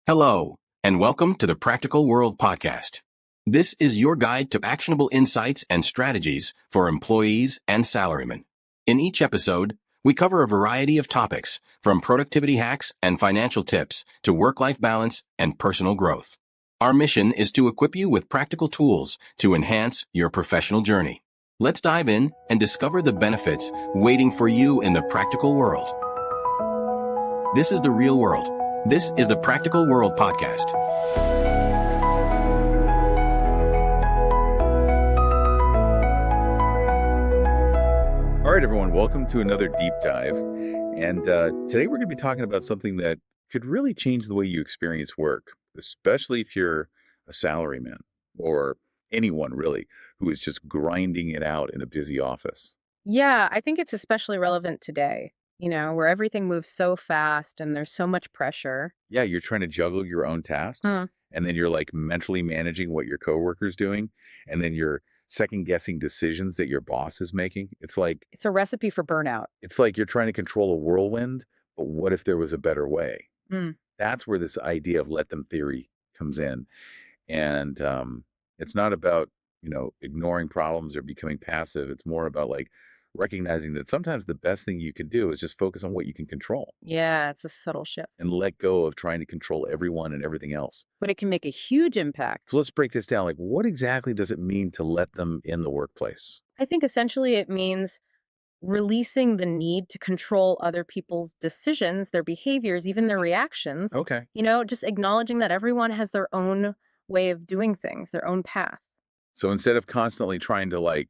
Hello, and welcome to the Practical World podcast. This is your guide to actionable insights and strategies for employees and salarymen. In each episode, we cover a variety of topics, from productivity hacks and financial tips to work-life balance and personal growth. Our mission is to equip you with practical tools to enhance your professional journey. Let's dive in and discover the benefits waiting for you in the practical world. This is the real world. This is the Practical World podcast. All right, everyone, welcome to another deep dive. And today we're going to be talking about something that could really change the way you experience work, especially if you're a salaryman or anyone really who is just grinding it out in a busy office. Yeah, I think it's especially relevant today, where everything moves so fast and there's so much pressure. Yeah, you're trying to juggle your own tasks, and then you're like mentally managing what your coworker's doing, and then you're second guessing decisions that your boss is making. It's a recipe for burnout. It's like you're trying to control a whirlwind, but what if there was a better way? That's where this idea of let them theory comes in. And it's not about, ignoring problems or becoming passive. It's more about recognizing that sometimes the best thing you can do is just focus on what you can control. Yeah, it's a subtle shift. And let go of trying to control everyone and everything else. But it can make a huge impact. So let's break this down. What exactly does it mean to let them in the workplace? I think essentially it means releasing the need to control other people's decisions, their behaviors, even their reactions. Okay. Just acknowledging that everyone has their own way of doing things, their own path. So instead of constantly trying to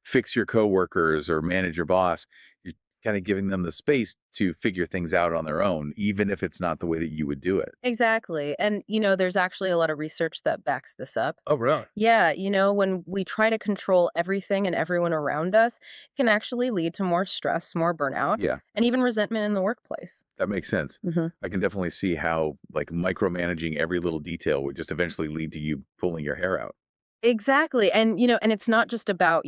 fix your coworkers or manage your boss, you're kind of giving them the space to figure things out on their own, even if it's not the way that you would do it. Exactly. And, there's actually a lot of research that backs this up. Oh, really? Yeah. When we try to control everything and everyone around us, it can actually lead to more stress, more burnout, Yeah. and even resentment in the workplace. That makes sense. I can definitely see how micromanaging every little detail would just eventually lead to you pulling your hair out. Exactly. And, and it's not just about,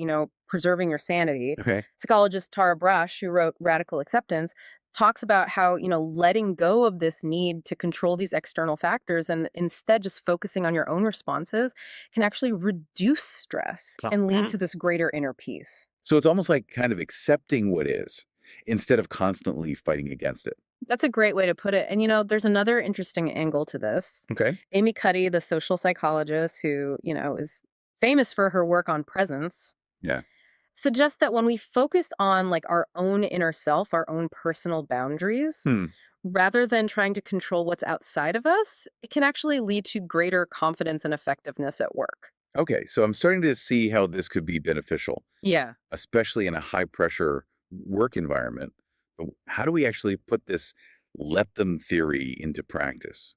preserving your sanity. Okay. Psychologist Tara Brach, who wrote Radical Acceptance, talks about how, letting go of this need to control these external factors and instead just focusing on your own responses can actually reduce stress and lead to this greater inner peace. So it's almost like kind of accepting what is instead of constantly fighting against it. That's a great way to put it. And, there's another interesting angle to this. Okay. Amy Cuddy, the social psychologist who, is famous for her work on presence. Yeah. Suggests that when we focus on our own inner self, our own personal boundaries, rather than trying to control what's outside of us, it can actually lead to greater confidence and effectiveness at work. Okay. So I'm starting to see how this could be beneficial. Yeah. Especially in a high pressure work environment. But how do we actually put this let them theory into practice?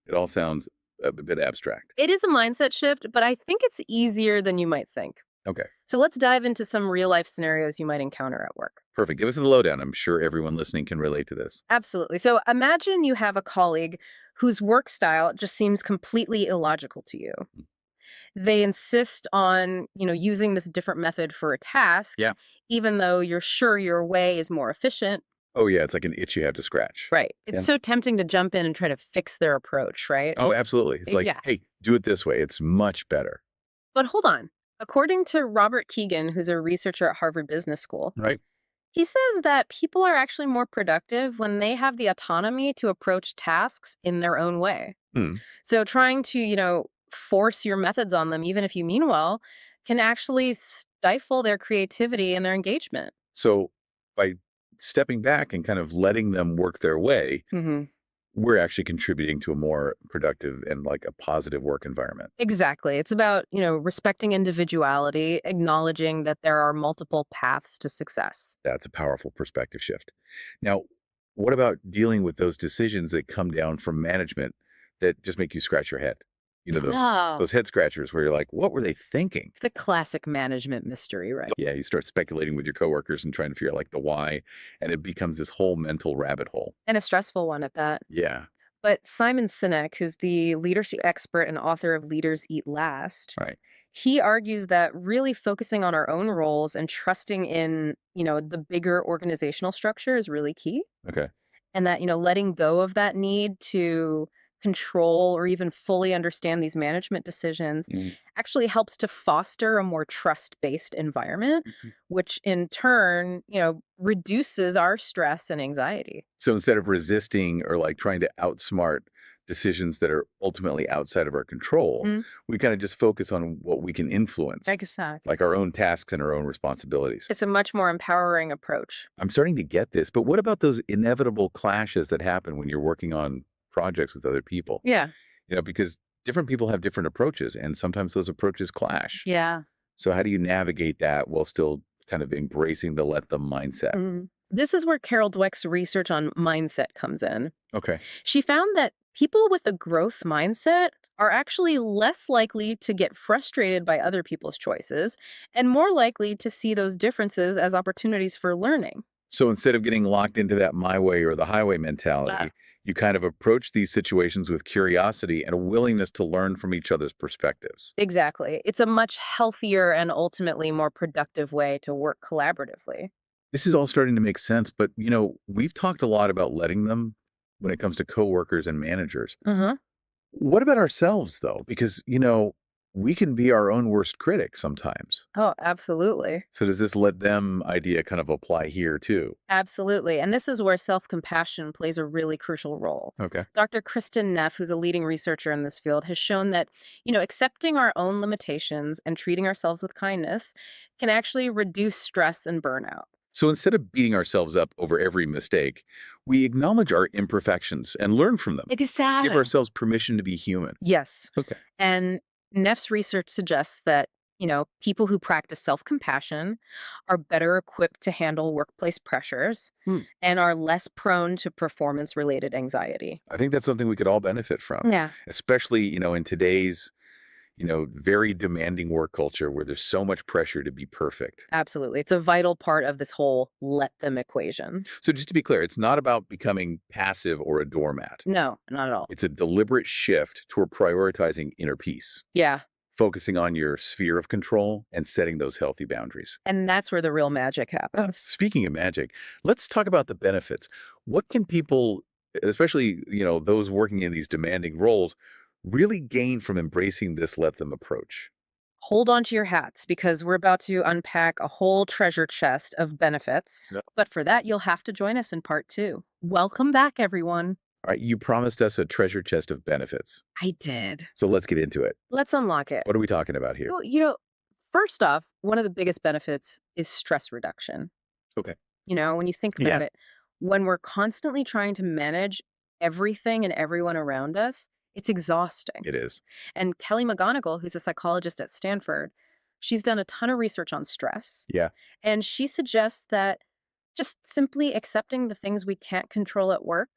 It all sounds a bit abstract. It is a mindset shift, but I think it's easier than you might think. Okay. So let's dive into some real life scenarios you might encounter at work. Perfect. Give us the lowdown. I'm sure everyone listening can relate to this. Absolutely. So imagine you have a colleague whose work style just seems completely illogical to you. They insist on, using this different method for a task, even though you're sure your way is more efficient. Oh, yeah. It's like an itch you have to scratch. Right. It's so tempting to jump in and try to fix their approach, right? Oh, absolutely. It's like, hey, do it this way. It's much better. But hold on. According to Robert Keegan, who's a researcher at Harvard Business School, right, he says that people are actually more productive when they have the autonomy to approach tasks in their own way. So trying to, force your methods on them, even if you mean well, can actually stifle their creativity and their engagement. So by stepping back and kind of letting them work their way, we're actually contributing to a more productive and a positive work environment. Exactly. It's about, respecting individuality, acknowledging that there are multiple paths to success. That's a powerful perspective shift. Now, what about dealing with those decisions that come down from management that just make you scratch your head? Those head scratchers where you're like, what were they thinking? The classic management mystery, right? Yeah, you start speculating with your coworkers and trying to figure out the why, and it becomes this whole mental rabbit hole. And a stressful one at that. Yeah. But Simon Sinek, who's the leadership expert and author of Leaders Eat Last, right, he argues that really focusing on our own roles and trusting in, the bigger organizational structure is really key. Okay. And that, letting go of that need to control or even fully understand these management decisions actually helps to foster a more trust-based environment, which in turn, reduces our stress and anxiety. So instead of resisting or like trying to outsmart decisions that are ultimately outside of our control, we kind of just focus on what we can influence. Exactly. Like our own tasks and our own responsibilities. It's a much more empowering approach. I'm starting to get this, but what about those inevitable clashes that happen when you're working on projects with other people? Yeah. Because different people have different approaches, and sometimes those approaches clash. Yeah. So how do you navigate that while still kind of embracing the let them mindset? This is where Carol Dweck's research on mindset comes in. Okay. She found that people with a growth mindset are actually less likely to get frustrated by other people's choices and more likely to see those differences as opportunities for learning. So instead of getting locked into that my way or the highway mentality, you kind of approach these situations with curiosity and a willingness to learn from each other's perspectives. Exactly. It's a much healthier and ultimately more productive way to work collaboratively. This is all starting to make sense, but, we've talked a lot about letting them when it comes to coworkers and managers. What about ourselves, though? Because, we can be our own worst critic sometimes. Oh, absolutely. So does this let them idea kind of apply here, too? Absolutely. And this is where self-compassion plays a really crucial role. Okay. Dr. Kristen Neff, who's a leading researcher in this field, has shown that, accepting our own limitations and treating ourselves with kindness can actually reduce stress and burnout. So instead of beating ourselves up over every mistake, we acknowledge our imperfections and learn from them. Exactly. Give ourselves permission to be human. Yes. Okay. And Neff's research suggests that, people who practice self-compassion are better equipped to handle workplace pressures and are less prone to performance-related anxiety. I think that's something we could all benefit from. Yeah. Especially, in today's very demanding work culture where there's so much pressure to be perfect. Absolutely. It's a vital part of this whole let them equation. So just to be clear, it's not about becoming passive or a doormat. No, not at all. It's a deliberate shift toward prioritizing inner peace. Yeah. Focusing on your sphere of control and setting those healthy boundaries. And that's where the real magic happens. Speaking of magic, let's talk about the benefits. What can people, especially, those working in these demanding roles, really gain from embracing this let them approach? Hold on to your hats because we're about to unpack a whole treasure chest of benefits. Yep. But for that, you'll have to join us in part 2. Welcome back, everyone. All right, you promised us a treasure chest of benefits. I did. So let's get into it. Let's unlock it. What are we talking about here? Well, first off, one of the biggest benefits is stress reduction. Okay. When you think about it, when we're constantly trying to manage everything and everyone around us, it's exhausting. It is. And Kelly McGonigal, who's a psychologist at Stanford, she's done a ton of research on stress. Yeah. And she suggests that just simply accepting the things we can't control at work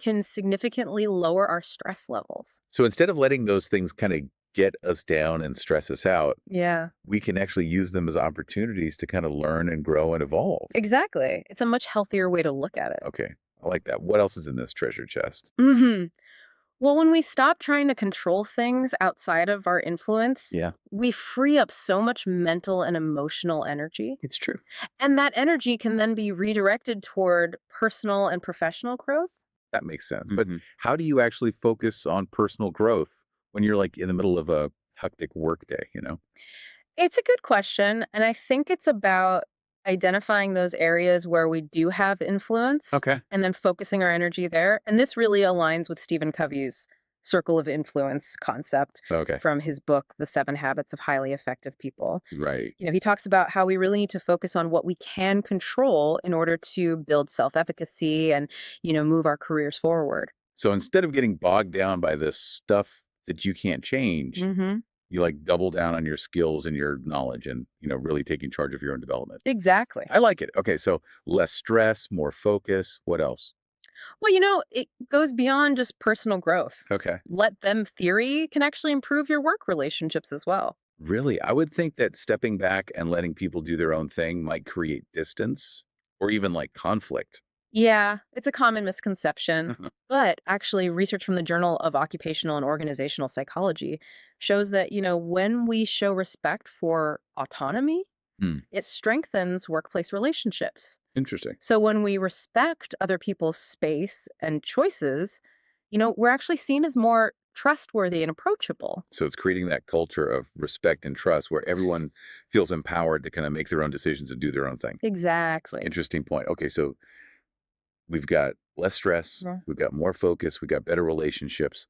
can significantly lower our stress levels. So instead of letting those things kind of get us down and stress us out, we can actually use them as opportunities to kind of learn and grow and evolve. Exactly. It's a much healthier way to look at it. Okay. I like that. What else is in this treasure chest? Well, when we stop trying to control things outside of our influence, we free up so much mental and emotional energy. It's true. And that energy can then be redirected toward personal and professional growth. That makes sense. But how do you actually focus on personal growth when you're like in the middle of a hectic work day, It's a good question. And I think it's about identifying those areas where we do have influence. Okay. And then focusing our energy there. And this really aligns with Stephen Covey's circle of influence concept from his book, The 7 Habits of Highly Effective People. Right. He talks about how we really need to focus on what we can control in order to build self-efficacy and, move our careers forward. So instead of getting bogged down by this stuff that you can't change, you like double down on your skills and your knowledge and, really taking charge of your own development. Exactly. I like it. Okay. So less stress, more focus. What else? Well, it goes beyond just personal growth. Okay. Let them theory can actually improve your work relationships as well. Really? I would think that stepping back and letting people do their own thing might create distance or even like conflict. Yeah, it's a common misconception. But actually, research from the Journal of Occupational and Organizational Psychology shows that, when we show respect for autonomy, it strengthens workplace relationships. Interesting. So when we respect other people's space and choices, we're actually seen as more trustworthy and approachable. So it's creating that culture of respect and trust where everyone feels empowered to kind of make their own decisions and do their own thing. Exactly. Interesting point. Okay, so we've got less stress, we've got more focus, we've got better relationships.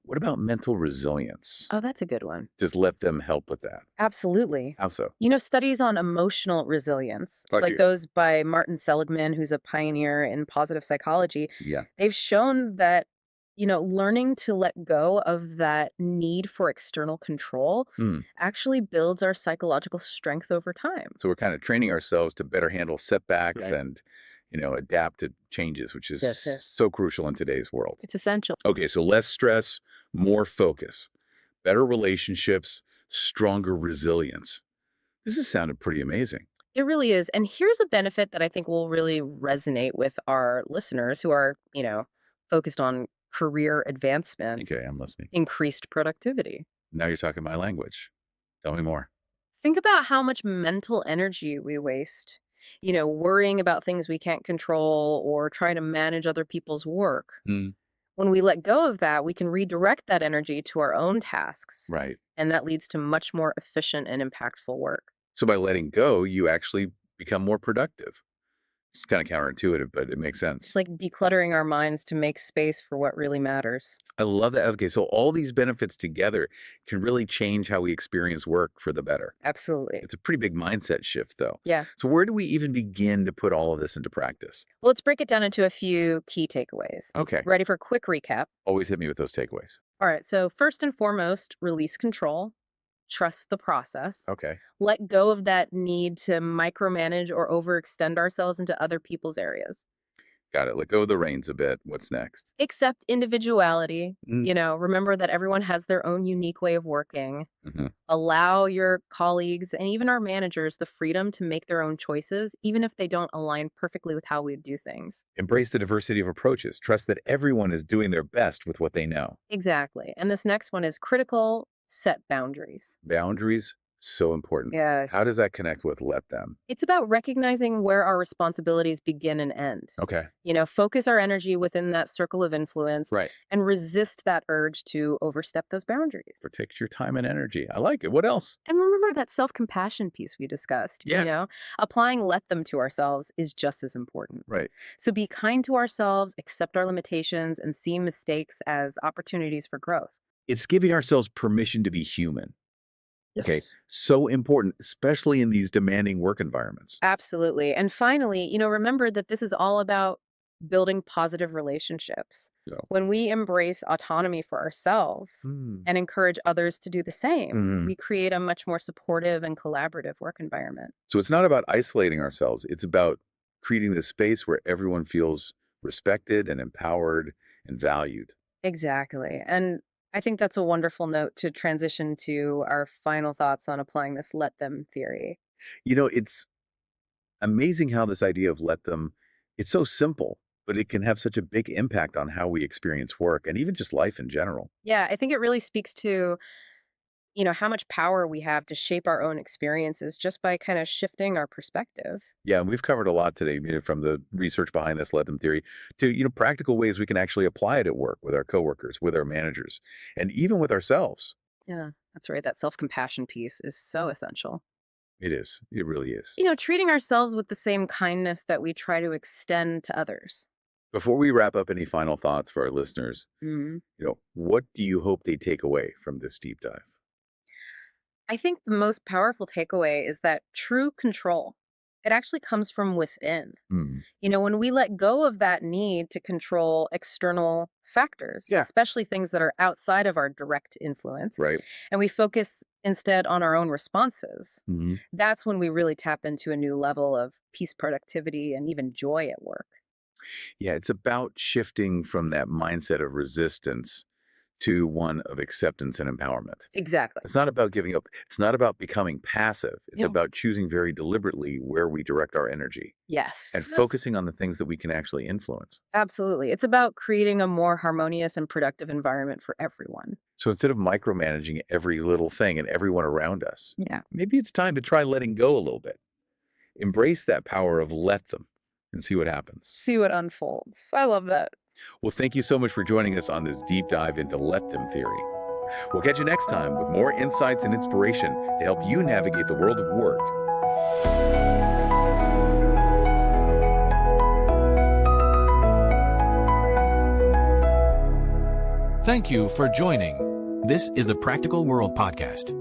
What about mental resilience? Oh, that's a good one. Just let them help with that. Absolutely. How so? Studies on emotional resilience, like those by Martin Seligman, who's a pioneer in positive psychology, they've shown that learning to let go of that need for external control actually builds our psychological strength over time. So we're kind of training ourselves to better handle setbacks and, adapt to changes, which is so crucial in today's world. It's essential. Okay, so less stress, more focus, better relationships, stronger resilience. This has sounded pretty amazing. It really is. And here's a benefit that I think will really resonate with our listeners who are, focused on career advancement. Okay, I'm listening. Increased productivity. Now you're talking my language. Tell me more. Think about how much mental energy we waste, worrying about things we can't control or trying to manage other people's work. When we let go of that, we can redirect that energy to our own tasks. Right. And that leads to much more efficient and impactful work. So by letting go, you actually become more productive. It's kind of counterintuitive, but it makes sense. It's like decluttering our minds to make space for what really matters. I love that. Okay, so all these benefits together can really change how we experience work for the better. Absolutely. It's a pretty big mindset shift, though. Yeah. So where do we even begin to put all of this into practice? Well, let's break it down into a few key takeaways. Okay. Ready for a quick recap? Always hit me with those takeaways. All right. So first and foremost, release control. Trust the process. Okay. Let go of that need to micromanage or overextend ourselves into other people's areas. Got it. Let go of the reins a bit. What's next? Accept individuality. Remember that everyone has their own unique way of working. Allow your colleagues and even our managers the freedom to make their own choices, even if they don't align perfectly with how we do things. Embrace the diversity of approaches. Trust that everyone is doing their best with what they know. Exactly. And this next one is critical. Set boundaries. Boundaries, so important. Yes. How does that connect with let them? It's about recognizing where our responsibilities begin and end. Okay. Focus our energy within that circle of influence. Right. And resist that urge to overstep those boundaries. Protect your time and energy. I like it. What else? And remember that self-compassion piece we discussed. Yeah. Applying let them to ourselves is just as important. Right. So be kind to ourselves, accept our limitations, and see mistakes as opportunities for growth. It's giving ourselves permission to be human. Yes. Okay. So important, especially in these demanding work environments. Absolutely. And finally, remember that this is all about building positive relationships. Yeah. When we embrace autonomy for ourselves and encourage others to do the same, we create a much more supportive and collaborative work environment. So it's not about isolating ourselves. It's about creating this space where everyone feels respected and empowered and valued. Exactly. And I think that's a wonderful note to transition to our final thoughts on applying this let them theory. It's amazing how this idea of let them, it's so simple, but it can have such a big impact on how we experience work and even just life in general. Yeah, I think it really speaks to, how much power we have to shape our own experiences just by kind of shifting our perspective. Yeah, and we've covered a lot today, from the research behind this let them theory to, practical ways we can actually apply it at work with our coworkers, with our managers, and even with ourselves. Yeah, that's right. That self-compassion piece is so essential. It is. It really is. Treating ourselves with the same kindness that we try to extend to others. Before we wrap up, any final thoughts for our listeners? What do you hope they take away from this deep dive? I think the most powerful takeaway is that true control, it actually comes from within. When we let go of that need to control external factors, especially things that are outside of our direct influence, right, and we focus instead on our own responses, that's when we really tap into a new level of peace, productivity, and even joy at work. Yeah, it's about shifting from that mindset of resistance to one of acceptance and empowerment. Exactly. It's not about giving up. It's not about becoming passive. It's about choosing very deliberately where we direct our energy. Yes. And focusing on the things that we can actually influence. Absolutely. It's about creating a more harmonious and productive environment for everyone. So instead of micromanaging every little thing and everyone around us, yeah, maybe it's time to try letting go a little bit. Embrace that power of let them and see what happens. See what unfolds. I love that. Well, thank you so much for joining us on this deep dive into let them theory. We'll catch you next time with more insights and inspiration to help you navigate the world of work. Thank you for joining. This is the Practical World Podcast.